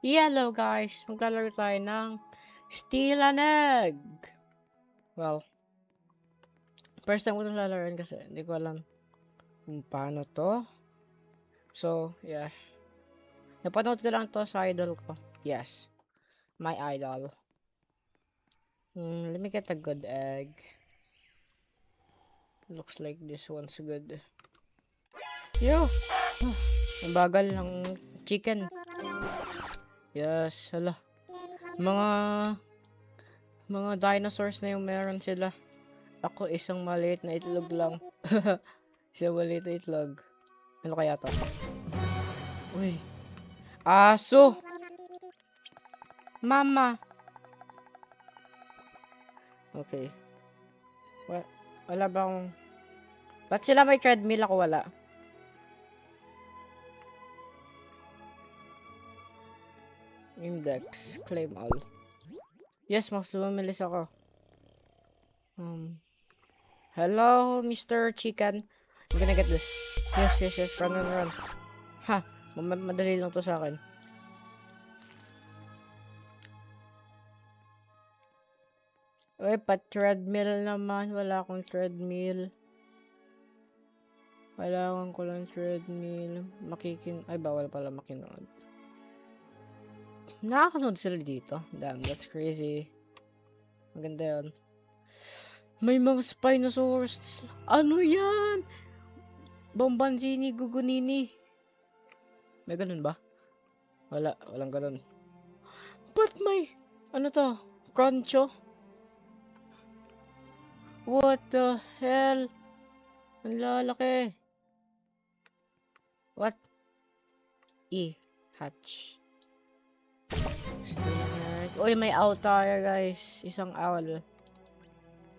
Hello guys, maglalaro tayo ng Steal an Egg. Well, first time ko itong lalaroin kasi hindi ko alam kung paano to. So, yeah. Napanood ko lang to sa idol ko. Yes, my idol. Let me get a good egg. Looks like this one's good. Yo! Ang bagal ng chicken. Yes, hala. Mga dinosaurs na yung meron sila. Ako isang maliit na itlog lang. Isang maliit na itlog. Ano kaya to? Uy. Aso! Mama! Okay. Wala ba akong... Ba't sila may treadmill, ako wala? Index. Claim all. Yes, mas bumilis ako. Hello, Mr. Chicken. I'm gonna get this. Yes. Run. Ha! Madali lang to sa akin. Uy, pa-treadmill naman. Wala akong treadmill. Kailangan ko lang treadmill. Ay, bawal pala makinood. Nakakanood sila dito. Damn, that's crazy. Maganda yun. May mga Spinosaurus. Ano yan? Bombanzini, Gugunini. May ganun ba? Walang ganun. Ba't may, ano to? Cruncho? What the hell? Ang lalaki. What? Hatch. Uy, may owl tayo, guys. Isang owl.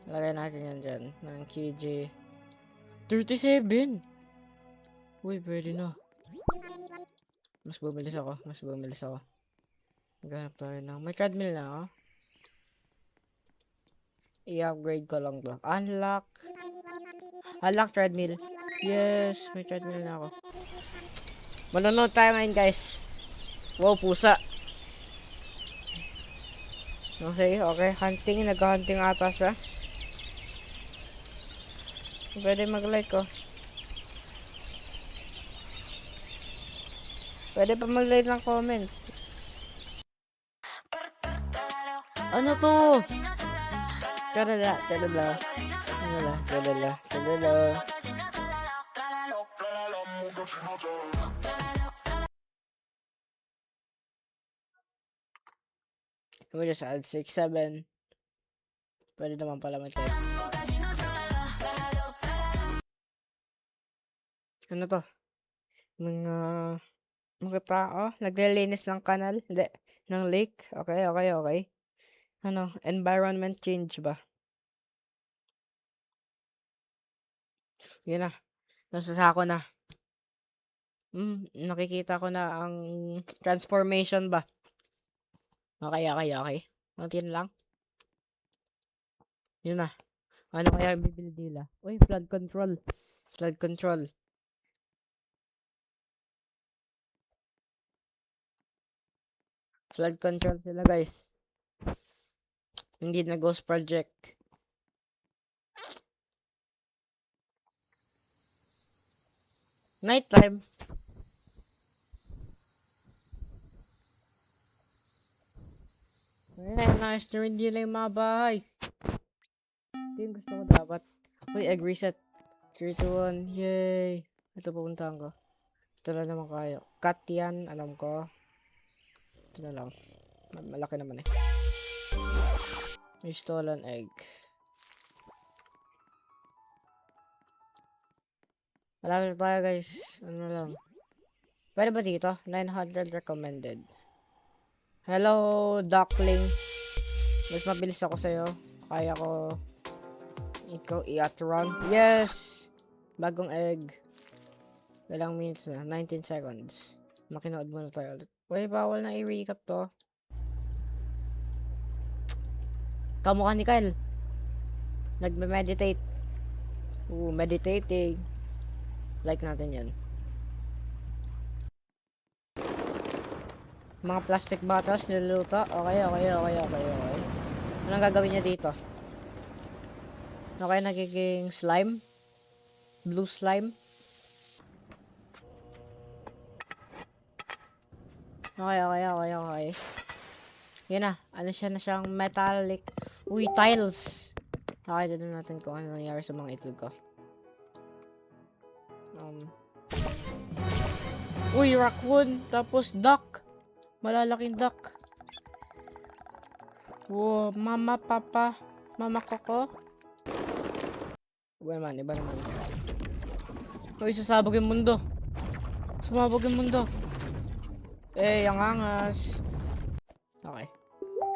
Lagay natin yan dyan. Ng KJ. 37! Uy, pwede na. Mas bumilis ako. Maghanap tayo ng... May treadmill na, oh. I-upgrade ko lang to. Unlock treadmill. Yes, may treadmill na ako. Manonood tayo ngayon, guys. Wow, pusa. Okay. Hunting. Nag-hunting ata siya. Pwede mag-like ko. Pwede pa mag-like ng comment. Ano to? Talala. We'll just add 6, 7. Pwede naman pala mag-type. Ano to? Mga tao, naglilinis ng kanal, ng lake. Okay. Ano, environment change ba? Yun na. Nasasako na. Nakikita ko na ang transformation ba? Okay. Untin lang. Yun na. Ano kaya bibuild nila? Uy, flood control. Flood control sila, guys. Hindi na ghost project. Nighttime. Nice na rin nila yung mga bahay. Ito yung gusto ko dapat. Uy, egg reset. 3, 2, 1. Yay. Ito pupuntahan ko. Ito na naman kayo. Cut yan. Alam ko. Ito na lang. Malaki naman eh. May stolen egg. Malapit tayo, guys. Ano lang. Pwede ba dito? 900 recommended. Hello, duckling. Mas mabilis ako sa'yo. Kaya ko ikaw i-outrun. Yes! Bagong egg. Ilang minutes na? 19 seconds. Makinood muna tayo ulit. Uy, bawal na i-recap to. Kamukha ni Kyle. Nagme-meditate. Meditating. Like natin yan. Mga plastic bottles niluluto. Okay. Anong gagawin niya dito? Okay, nagiging slime. Blue slime. Okay. Yan na. Ano siya na siyang metallic. Uy, tiles. Okay, tignan natin kung ano nangyari sa mga itlog ko. Uy, raccoon. Tapos duck. Malalaking duck. Wow, mama, papa. Mama koko. Iba naman. Uy, sasabog yung mundo. Sumabog yung mundo. Ang angas. Okay.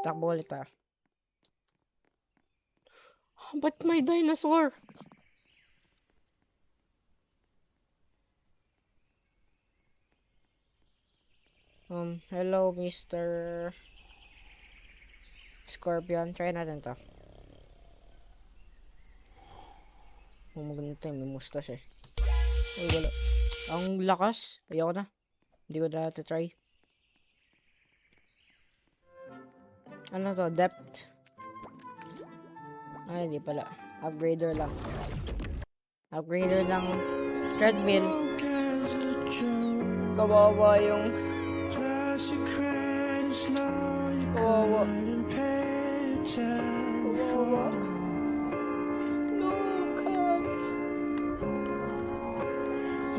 Takbo ulit tayo. Ba't may dinosaur? Hello, Mr. Scorpion. Try natin to. Maganda tayo. May mustache eh. Uy, wala. Ang lakas. Ayoko na. Hindi ko na try. Ano to? Depth. Ay, hindi pala. Upgrader lang. Upgrader ng treadmill. Kawawa yung... Kawawa. No, cat.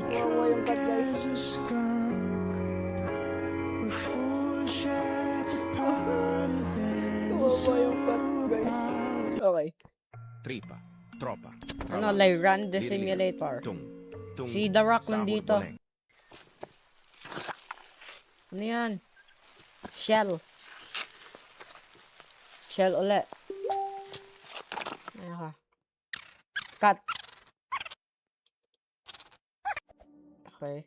Kawawa yung cat, guys. Kawawa yung cat, guys. Okay. Tripa, tropa. Ano, like run the simulator. Si The Rock nandito. Ano yan? Shell. Shell ulit. Ayan ka. Cut. Okay.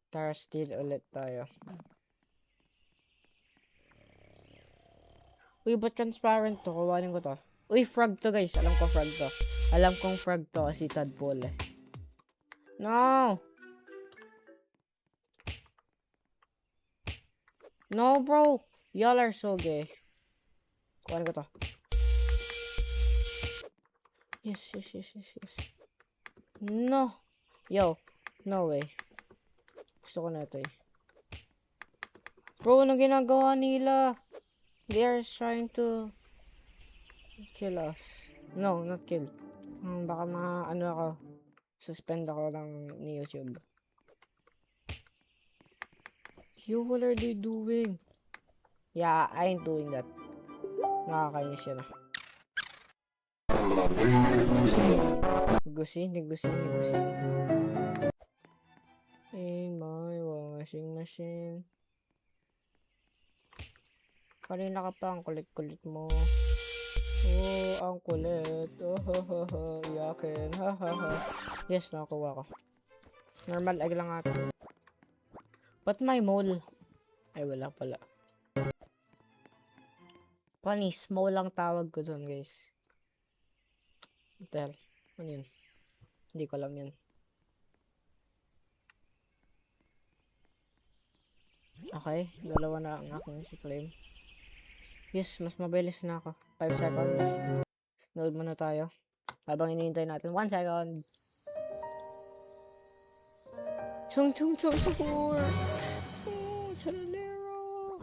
Tara, steal ulit tayo. Uy, ba't transparent to? Kuwanin ko to. Uy, frog to, guys. Alam ko frog to. Alam kong frog to kasi tadpole eh. No! No, bro! Y'all are so gay. Kuwanin ko to. Yes. No! Yo, no way. Gusto ko na ito eh. Bro, anong ginagawa nila? They are trying to kill us. No, not kill. Baka ano ako. Suspend ako ni YouTube. Yo, what are they doing? Yeah, I ain't doing that. Nakakainis yun ah. Gusin. In my washing machine. Kanina ka pa, ang kulit-kulit mo. Oh, ang kulit. Oh, iyakin. Yes, nakakuha ko. Normal egg lang ata. But my mole. Ay, wala pala. Panis, mole lang tawag ko dun, guys. What the hell? Ano yun? Hindi ko alam yun. Okay, dalawa na ang aking si claim. Yes, mas mabilis na ako. 5 seconds. Load muna tayo. Habang iniintay natin. 1 second. Chung, score! Oh, Chalalero!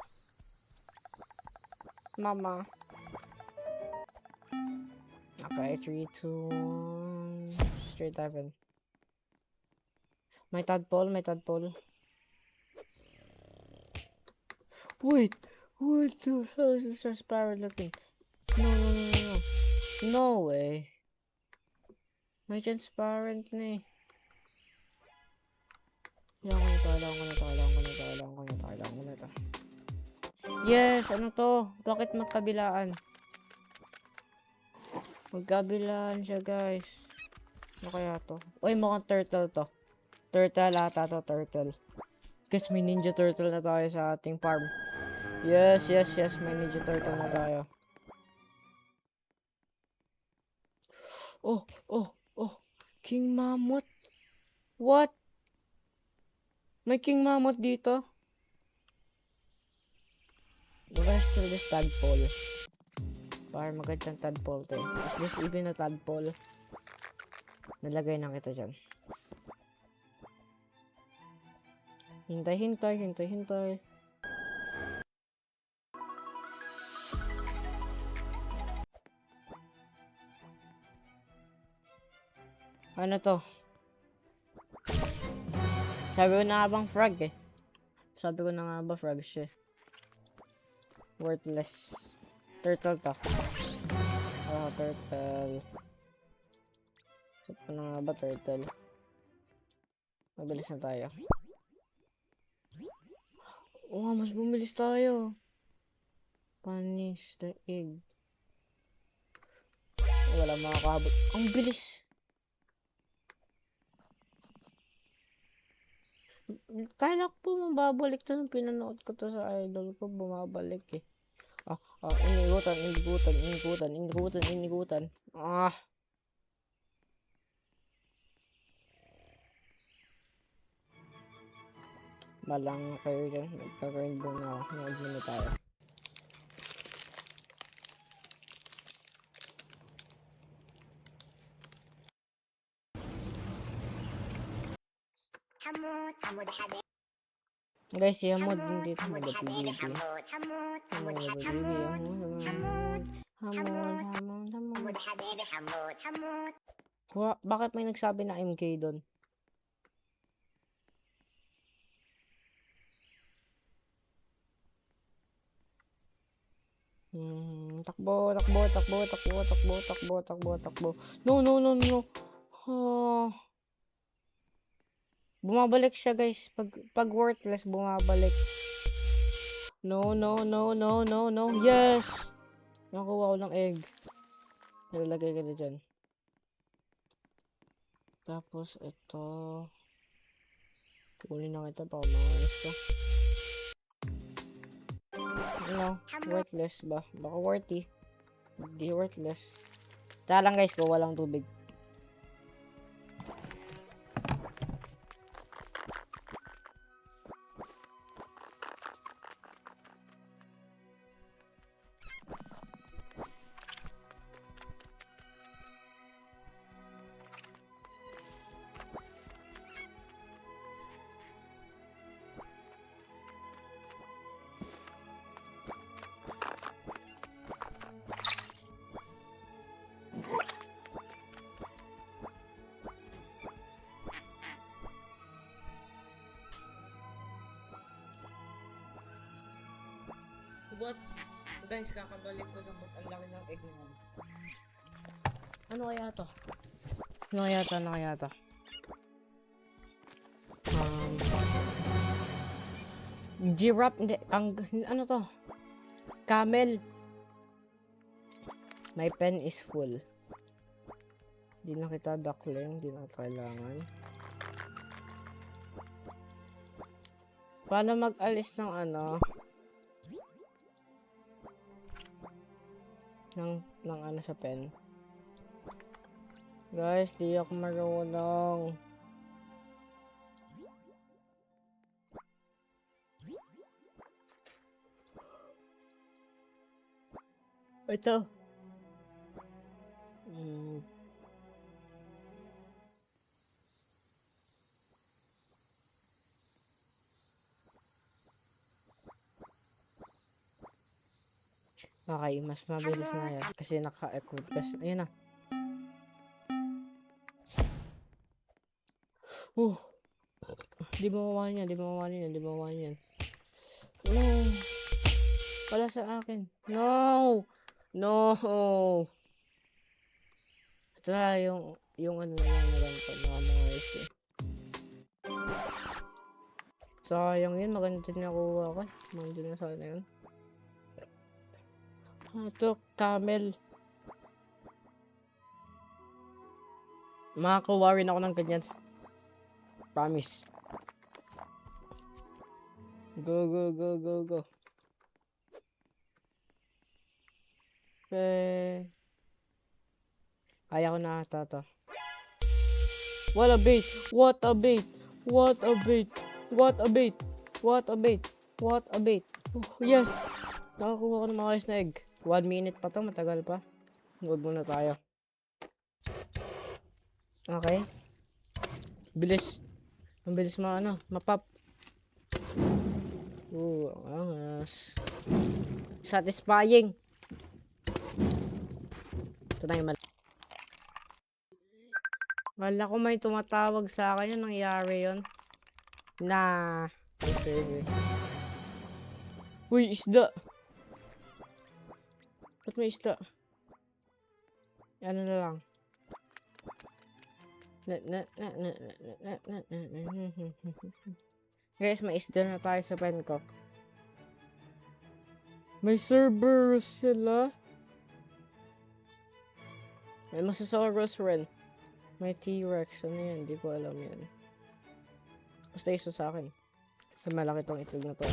Mama. Okay, 3, 2, 1. Straight heaven. May tadpole. Wait! What the hell is this transparent looking? No. No way. May transparent na eh. Kailangan ko na to. Yes! Ano to? Bakit magkabilaan? Magkabilaan siya, guys. Ano kaya to? Uy, mukhang turtle to. Turtle ata to, turtle. Guys, may ninja turtle na tayo sa ating farm. Yes. May ninja turtle na tayo. Oh. King Mammoth. What? May King Mammoth dito? gonna steal this tadpole. Para magandang tadpole to. Is this even a tadpole? Nalagay na kita dyan. Hintay, hintay, hintay, hintay. Ano to? Sabi ko na nga bang frog eh. Sabi ko na nga ba frog siya. Worthless. Turtle to. Oh, turtle. Sabi ko na nga ba turtle. Mabilis na tayo. Oo nga, mas bumilis tayo. Punish the egg. Wala makakahabot. Ang bilis. Kala ko po mababalik to nung pinanood ko to sa idol ko. Bumabalik eh. Inigutan, inigutan, inigutan, inigutan, inigutan. Balang kayo dyan. Magkaka-rainbow na ako. Nood muna tayo. Guys, si Hamod hindi ito mag-PBB. Hamod, Hamod. Bakit may nagsabi na MK doon? Takbo, takbo, takbo, takbo, takbo, takbo, takbo, takbo. No, no, no, no. Bumabalik siya, guys. Pag worthless, bumabalik. No, no, no, no, no, no. Yes! Nakuha ko ng egg. Nalalagay ka na dyan. Tapos, ito. Kunin na kita pa. Umakas ka. Ano? Worthless ba? Baka worthy. Hindi worthless. Tara lang, guys, kung walang tubig. What? Guys, kakabalik ko lang ang laki ng egg naman. Ano kaya to? Ano kaya to? Ano kaya to? Giraffe? Hindi. Ano to? Camel. My pen is full. Di na kita duckling. Di na kailangan. Paano mag-alis ng ano? ng ano sa pen. Guys, di ako marunong. Ito. Okay, mas mabilis na yan. Kasi naka-equip kasi. Ayun na. Di mawawalan yan, di mawawalan yan, di mawawalan yan. No. Wala sa akin. No! No! Ito na yung ano na lang na ganito. Mga ice. Sayang yun, maganda din nakuha ko. Maganda na sana yun. Ito, camel. Makakuha rin ako ng ganyan. Promise. Go, go, go, go, go. Kaya ko na ata to. What a bait! What a bait! What a bait! What a bait! What a bait! What a bait! Oh, yes! Nakakuha ko ng mga ayos na egg. 1 minute pa to, matagal pa. Huwag muna tayo. Okay. Bilis. Ang bilis mapap. Ang angas. Satisfying. Ito na yung Wala ko may tumatawag sa akin. Yung nangyari yun. Okay. Uy, isda. Ba't may isda? Ano na lang. Guys, may isda na tayo sa pen ko. May Cerberus sila. May Mosasaurus rin. May T-Rex. Ano yan? Hindi ko alam yan. Basta isa sa akin. Kasi malaki tong itlog na to.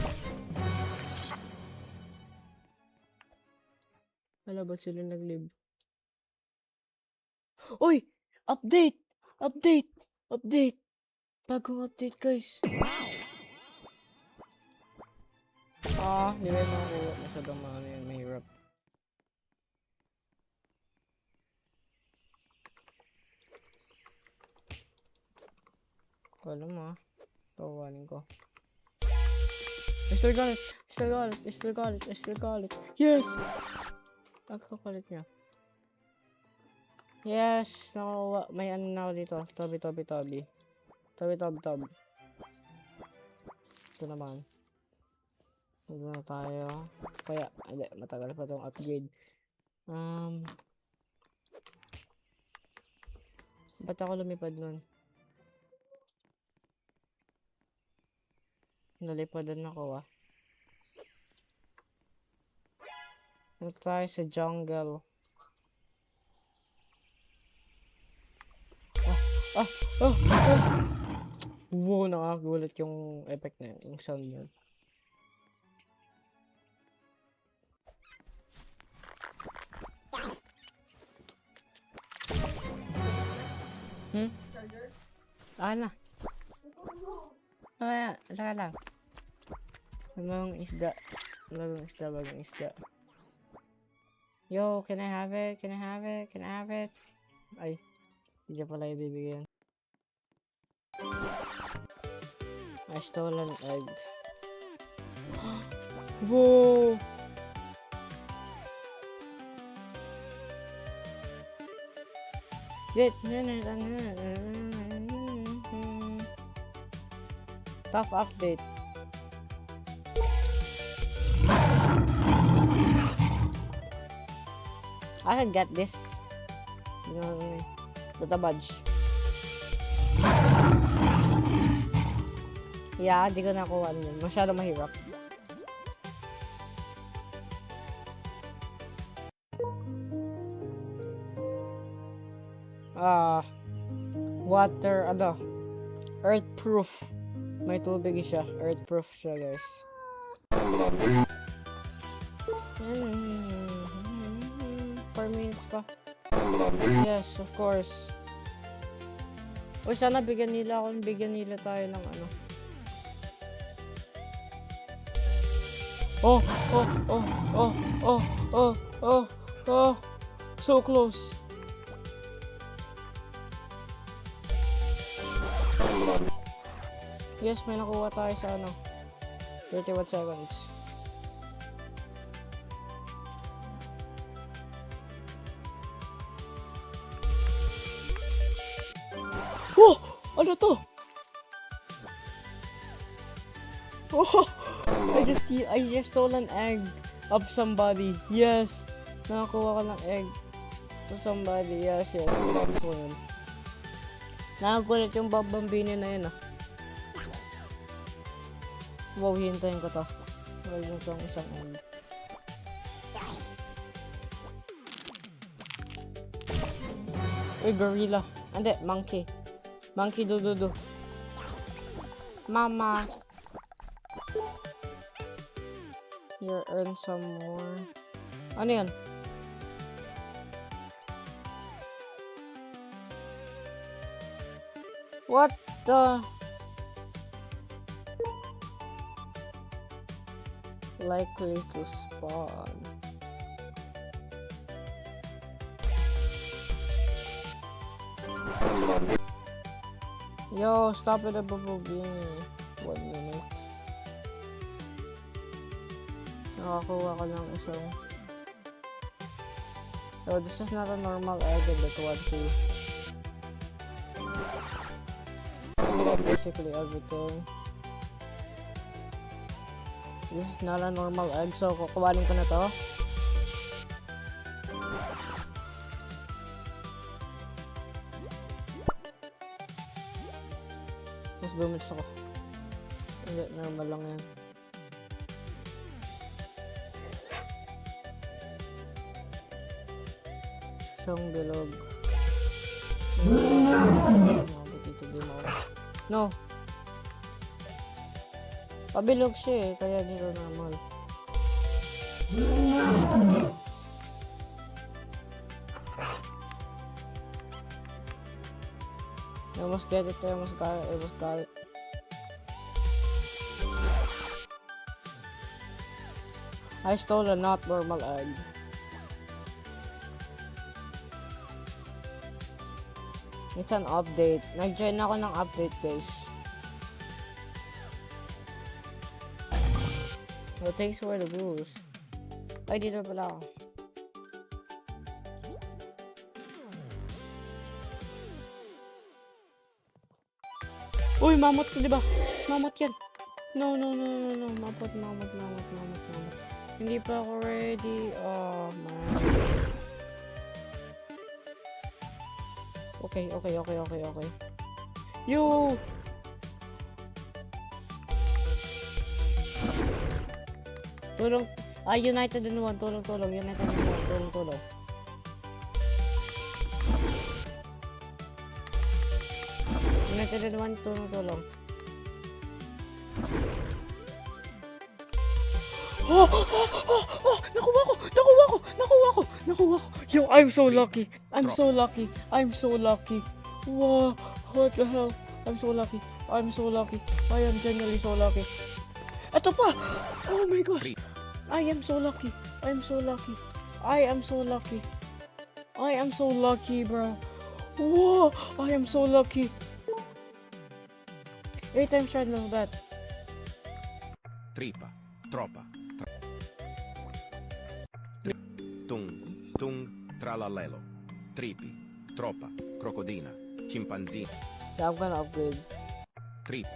Wala ba sila nag-live? Uy! Update! Update! Update! Bagong update, guys. Hindi ba yung makakuha? Masyadong mahirap. Alam mo tawanin ko. I still got it. Yes! Nagkakalit niya. Yes! Nakuha. May ano na ako dito. Toby. Ito naman. Huwag na tayo. Kaya, hindi. Matagal pa itong upgrade. Ba't ako lumipad nun? Nalipadan ako Punta tayo sa jungle. Wow, nakagulat yung effect na yun, yung sound yun. Na. Saka lang. Bagong isda. Yo, can I have it? Ay, hindi niya pala ibibigyan. I stole an egg. Whoa! Tough update. I can get this. Data badge. Yeah, di ko nakuha yun. Masyado mahirap. Water, earthproof. May tubig siya. Earthproof siya, guys. 4 minutes pa. Yes, of course. Uy, sana bigyan nila tayo ng ano. So close. Yes, may nakuha tayo sa 31 seconds. Oh! Ano to? Oh! I just stole an egg of somebody. Yes! Nakakuha ko ng egg to somebody. Yes. Gusto ko yun. Nakakulit yung babambini na yun Wow, hintayin ko to. Wala mo itong isang egg. Uy, gorilla. Hindi, monkey. Monkey do. Mama. Here, earn some more. Ano yan? What the? likely to spawn. Yo, stop it above me. 1 minute. Nakakuha ko lang isang. So this is not a normal egg in the 20. Basically everything. This is not a normal egg, so kukuhanin ko na to. Mas bumits ako. Hindi, normal lang yan. Siyang bilog. Mabot ito din ako. No! Pabilog siya eh, kaya dito normal. I almost get it, I almost got it. I stole a not normal egg. It's an update. Nag-join ako ng update, guys. No, thanks for the boost. Ay, dito pala ako. Uy, mamot ko, diba? Mamot yan. No. Mamot. Hindi pa ako ready. Oh, man. Okay. Yo! Tulong. United in one. Tulong. United in one. Tulong. United in one. Tulong. Oh! Nakuha ko! Yo, I'm so lucky. I'm so lucky. Wow, what the hell? I'm so lucky. I am genuinely so lucky. Ito pa! Oh my gosh! I am so lucky, bro. Whoa! I am so lucky. 8 times shard ng bat. Tripa, troppa, tung, tralalelo, tripi, troppa, crocodina, chimpanzini, Yeah, I'm gonna upgrade. trip,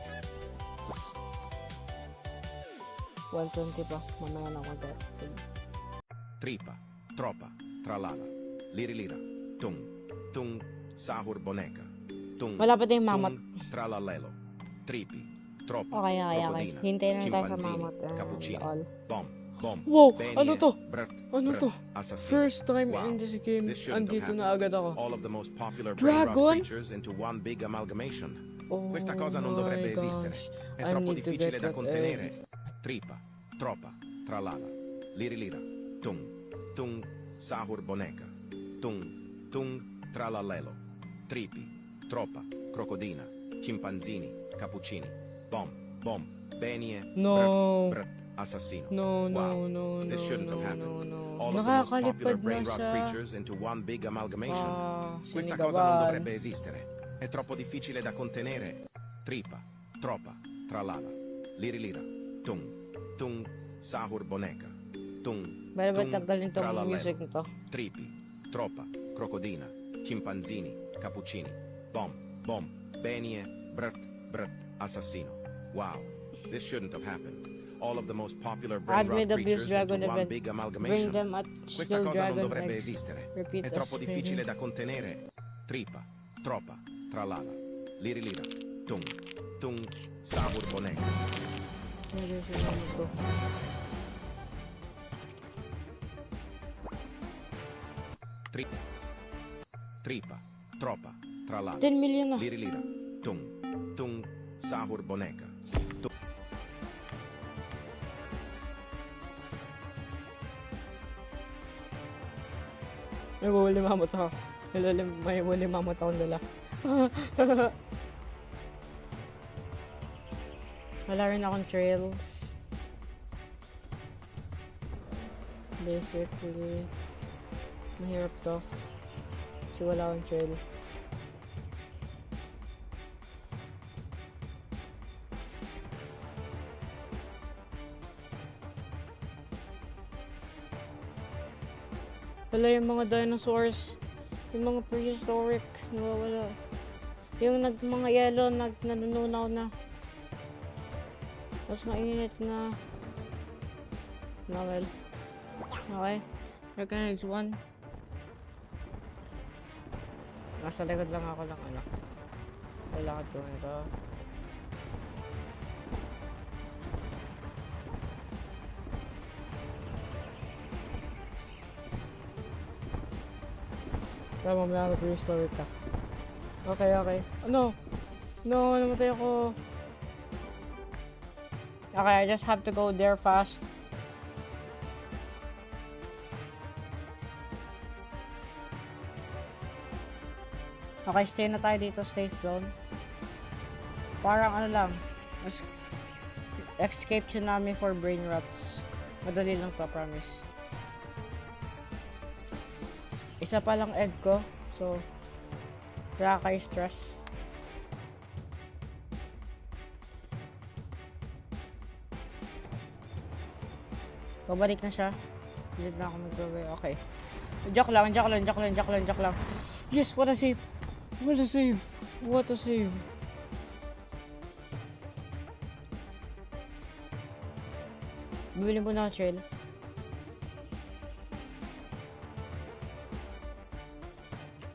120 pa. Mamaya na ako to. tripa, troppa, tralala, lirilira, tung, sahur boneca, tung, Malapit na yung mamot. tralalelo, tripi, troppa, Okay. crocodina, Hintayin lang tayo sa chimpanzini, mamot. cappuccino, All. bomb, Wow! Benie, Ano to? Ano to? Assassino. First time Wow. in this game, This shouldn't have andito na agad ako. All of the most popular Dragon? brain rot creatures into one big amalgamation. Oh Questa cosa non dovrebbe my esistere. gosh. È I troppo need to difficile get da that contenere. egg. Tripa, troppa, tralala, lirilira, tung, sahur boneca, tung, tralalelo, tripi, troppa, crocodina, chimpanzini, cappuccini, bomb, benie, No. brt, assassino. No. This shouldn't have happened. All of the most Nakakalipad popular na brain rot siya. creatures into one big amalgamation. Questa cosa non Sinigawan. dovrebbe esistere. È troppo difficile da contenere. Tripa, troppa, tralala, lirilira, tung, sahur boneca, Bale ba tanggalin tong tralalelo, music nito? tripi, troppa, crocodina, chimpanzini, cappuccini, bomb, benie, brt, assassino. Wow, this shouldn't have happened. All of the most popular brain Add me rot the creatures Beast Dragon into one event. big Bring amalgamation. them at Questa Steel cosa non Dragon dovrebbe eggs. esistere. Repeat È troppo as difficile da contenere. Tripa, troppa, tralala, lirilira, tung, sahur boneca. Medyo sinamot ko. Tripa, troppa, tralala, 10 million na. lirilira, tung, sahur boneca. May wawali mamot ako. May wawali mamot akong dala. Wala rin akong trails. Basically, mahirap to. Kasi wala akong trail. Wala yung mga dinosaurs. Yung mga prehistoric. Nawawala. Yung mga yellow, nanununaw na. Mas mainit na. Well. Okay. Recognize one. Nasa likod lang ako ng ano. Lalakad ko nito. Tama, may prehistoric ka. Okay, okay. Ano? No, namatay ako. Okay, I just have to go there fast. Okay, stay na tayo dito, safe zone. Parang ano lang, escape tsunami for brain rots. Madali lang to, promise. Isa pa lang egg ko, so wala kayo stress. Babalik na siya. Hindi na ako mag-away. Okay. Joke lang. Yes, what a save! What a save! What a save! Bibili mo na ako trail.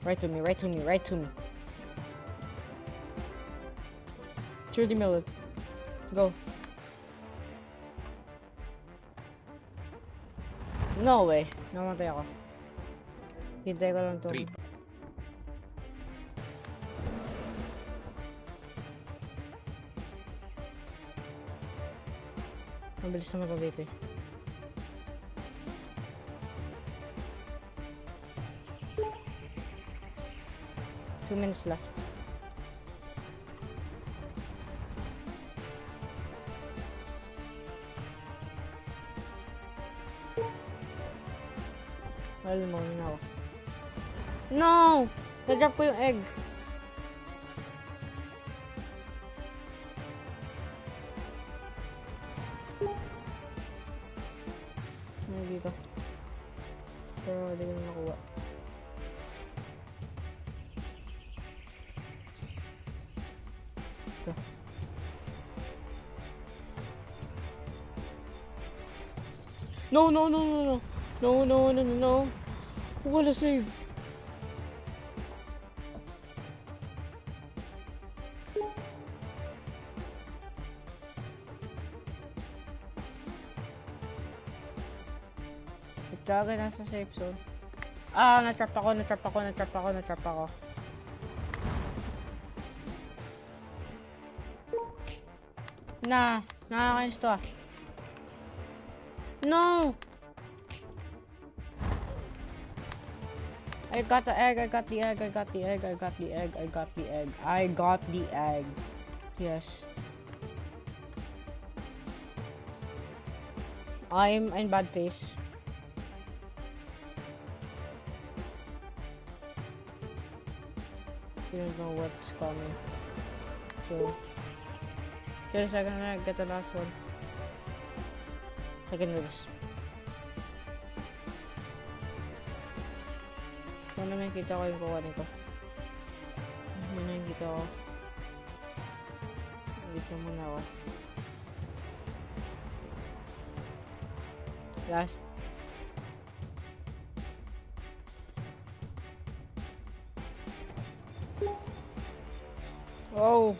Right to me. 30 million. Go. No way. Namatay ako. Hintay ko lang to. 3. Mabilis na mapabiti. Two minutes left. Alam mo, na ako. No! Na-drop ko yung egg. Ano dito? Pero hindi ko na nakuha. Ito. No. Wala save. Ito agad nasa safe zone. Ah, na-trap ako. Nakakainis to ah. No! I got the egg. Yes. I'm in bad place. You don't know what's coming. So, just a second, I get the last one. I can do this. Sana may kita ko yung kukunin ko. Yun na yung kita ko. Dito muna ako. Last. Oh!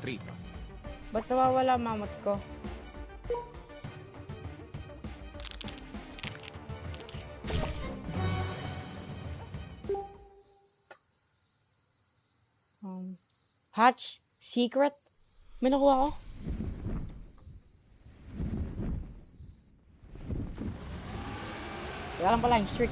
3. Ba't nawawala mamot ko? Hatch? Secret? May nakuha ko? Wala lang pala yung streak.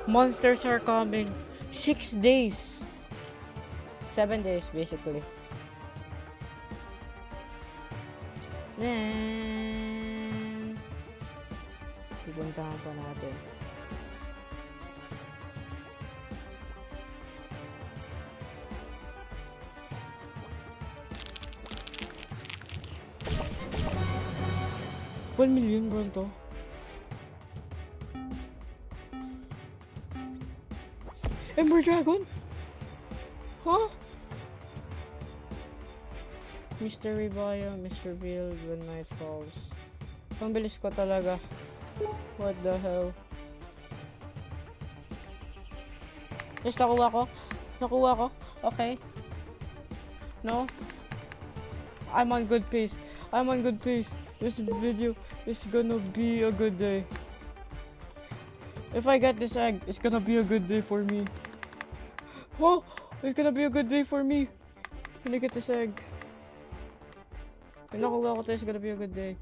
Monsters are coming. 6 days. 7 days, basically. Then, pupuntahan pa natin. $1 million bro to. Ember Dragon? Huh? Mystery Biome is revealed when night falls. Ang bilis ko talaga. What the hell? Yes, nakuha ko. Nakuha ko. Okay. No? I'm on good pace. I'm on good pace. This video is gonna be a good day. If I get this egg, it's gonna be a good day for me. Oh! It's gonna be a good day for me. When I get this egg. When nakuha ko to, it's gonna be a good day.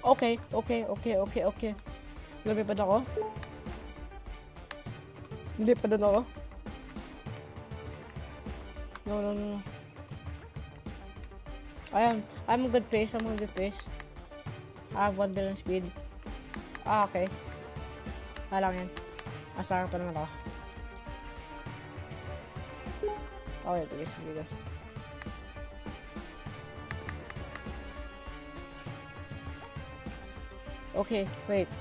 Okay, okay, okay, okay, okay. Lumipad ako. Lumipad ako. No, no, no, no. I'm on good pace, I'm on good pace. I have 1 billion speed. Ah, okay. Lang yan. Asara pa naman ako. Okay, bigas, bigas. Okay, wait.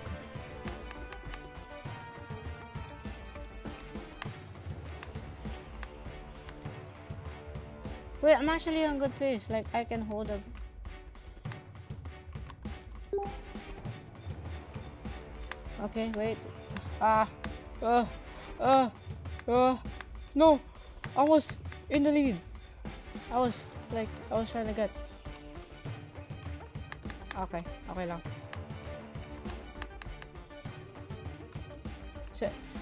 Wait, I'm actually on good pace. Like, I can hold a... Okay, wait. No! I was in the lead. I was trying to get... Okay, okay lang.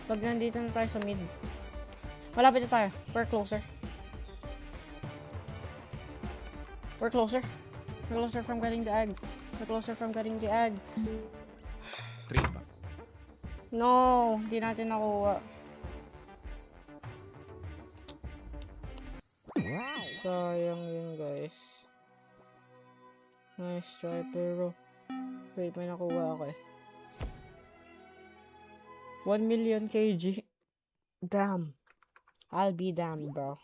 Pag nandito na tayo sa mid, malapit na tayo. We're closer. We're closer. We're closer from getting the egg. We're closer from getting the egg. Trippa. No, hindi natin nakuha. Sayang yun, guys. Nice try, pero wait, may nakuha ako eh. 1 million kg. Damn. I'll be damned, bro.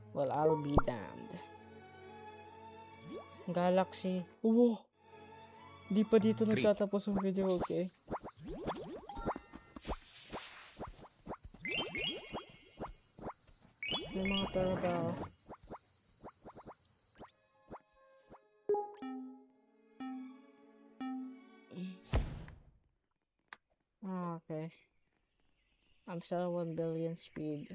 Well, I'll be damned. Galaxy. Wow. Di pa dito nagtatapos ang video, okay? May mga pera ba ako? Okay. I'm still 1 billion speed.